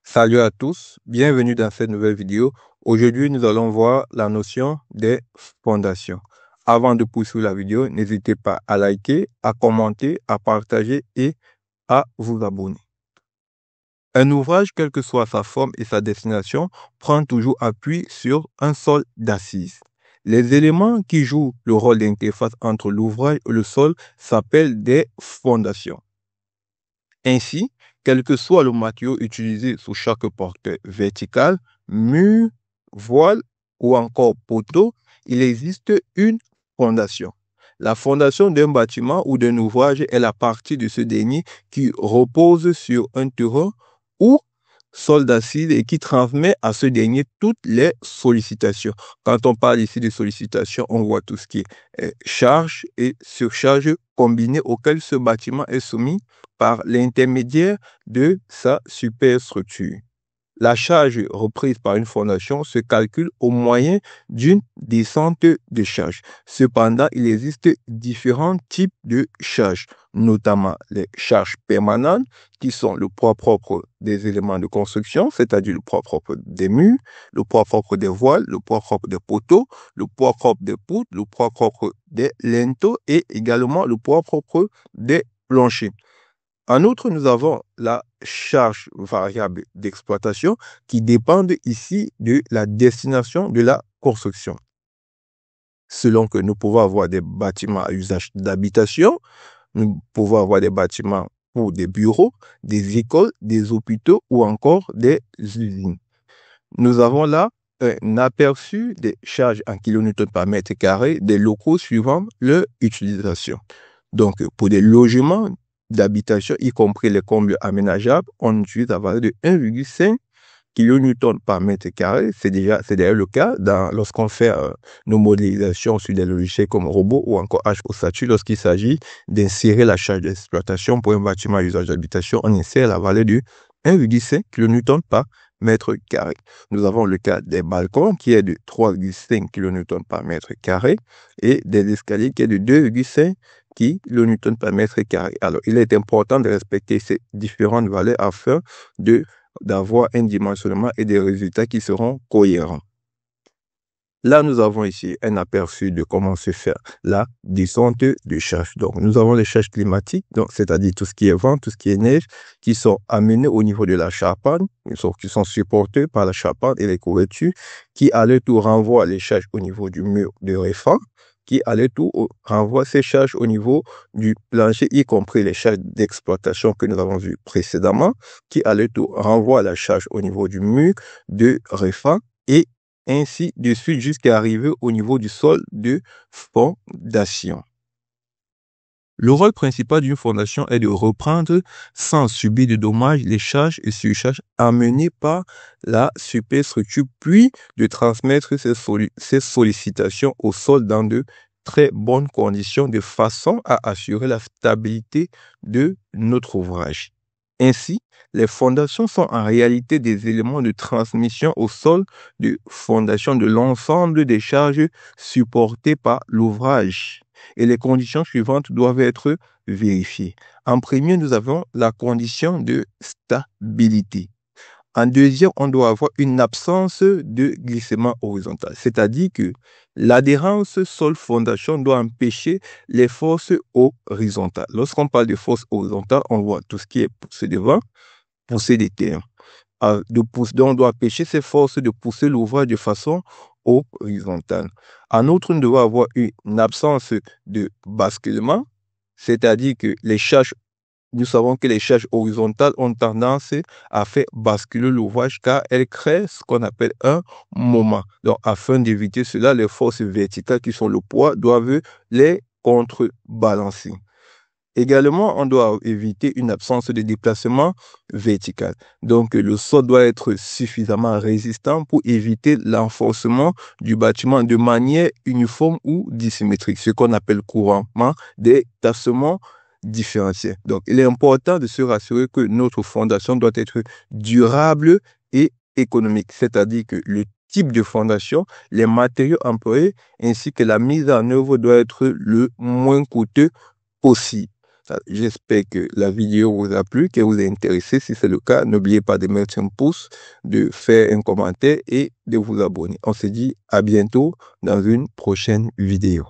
Salut à tous, bienvenue dans cette nouvelle vidéo. Aujourd'hui, nous allons voir la notion des fondations. Avant de poursuivre la vidéo, n'hésitez pas à liker, à commenter, à partager et à vous abonner. Un ouvrage, quelle que soit sa forme et sa destination, prend toujours appui sur un sol d'assises. Les éléments qui jouent le rôle d'interface entre l'ouvrage et le sol s'appellent des fondations. Ainsi, quel que soit le matériau utilisé sous chaque porteur vertical, mur, voile ou encore poteau, il existe une fondation. La fondation d'un bâtiment ou d'un ouvrage est la partie de ce dernier qui repose sur un terrain ou sol d'assises et qui transmet à ce dernier toutes les sollicitations. Quand on parle ici de sollicitations, on voit tout ce qui est charge et surcharge combinées auxquelles ce bâtiment est soumis par l'intermédiaire de sa superstructure. La charge reprise par une fondation se calcule au moyen d'une descente de charge. Cependant, il existe différents types de charges, notamment les charges permanentes, qui sont le poids propre des éléments de construction, c'est-à-dire le poids propre des murs, le poids propre des voiles, le poids propre des poteaux, le poids propre des poutres, le poids propre des linteaux et également le poids propre des planchers. En outre, nous avons la charge variable d'exploitation qui dépend ici de la destination de la construction. Selon que nous pouvons avoir des bâtiments à usage d'habitation, nous pouvons avoir des bâtiments pour des bureaux, des écoles, des hôpitaux ou encore des usines. Nous avons là un aperçu des charges en kilonewtons par mètre carré des locaux suivant leur utilisation. Donc, pour des logements d'habitation, y compris les combles aménageables, on utilise la valeur de 1,5 kN par mètre carré. C'est d'ailleurs le cas lorsqu'on fait nos modélisations sur des logiciels comme Robot ou encore HOSATU. Lorsqu'il s'agit d'insérer la charge d'exploitation pour un bâtiment à usage d'habitation, on insère la valeur de 1,5 kN par mètre carré. Nous avons le cas des balcons qui est de 3,5 kN par mètre carré et des escaliers qui est de 2,5 kN par mètre carré. Alors, il est important de respecter ces différentes valeurs afin d'avoir un dimensionnement et des résultats qui seront cohérents. Là, nous avons ici un aperçu de comment se faire la descente de charge. Donc, nous avons les charges climatiques, donc c'est-à-dire tout ce qui est vent, tout ce qui est neige, qui sont amenés au niveau de la charpente, qui sont supportés par la charpente et les couvertures, qui à leur tour renvoient les charges au niveau du mur de réfant, qui à leur tour renvoient ces charges au niveau du plancher, y compris les charges d'exploitation que nous avons vues précédemment, qui à leur tour renvoient la charge au niveau du mur de réfant et ainsi de suite jusqu'à arriver au niveau du sol de fondation. Le rôle principal d'une fondation est de reprendre sans subir de dommages les charges et surcharges amenées par la superstructure, puis de transmettre ces sollicitations au sol dans de très bonnes conditions de façon à assurer la stabilité de notre ouvrage. Ainsi, les fondations sont en réalité des éléments de transmission au sol de fondation de l'ensemble des charges supportées par l'ouvrage. Et les conditions suivantes doivent être vérifiées. En premier, nous avons la condition de stabilité. En deuxième, on doit avoir une absence de glissement horizontal, c'est-à-dire que l'adhérence sol-fondation doit empêcher les forces horizontales. Lorsqu'on parle de forces horizontales, on voit tout ce qui est poussée devant, poussée derrière. Donc, on doit empêcher ces forces de pousser l'ouvrage de façon horizontale. En outre, nous devons avoir une absence de basculement, c'est-à-dire que nous savons que les charges horizontales ont tendance à faire basculer l'ouvrage car elles créent ce qu'on appelle un moment. Donc, afin d'éviter cela, les forces verticales qui sont le poids doivent les contrebalancer. Également, on doit éviter une absence de déplacement vertical. Donc, le sol doit être suffisamment résistant pour éviter l'enfoncement du bâtiment de manière uniforme ou dissymétrique, ce qu'on appelle couramment des tassements différenciés. Donc, il est important de se rassurer que notre fondation doit être durable et économique, c'est-à-dire que le type de fondation, les matériaux employés ainsi que la mise en œuvre doit être le moins coûteux possible. J'espère que la vidéo vous a plu, qu'elle vous a intéressé. Si c'est le cas, n'oubliez pas de mettre un pouce, de faire un commentaire et de vous abonner. On se dit à bientôt dans une prochaine vidéo.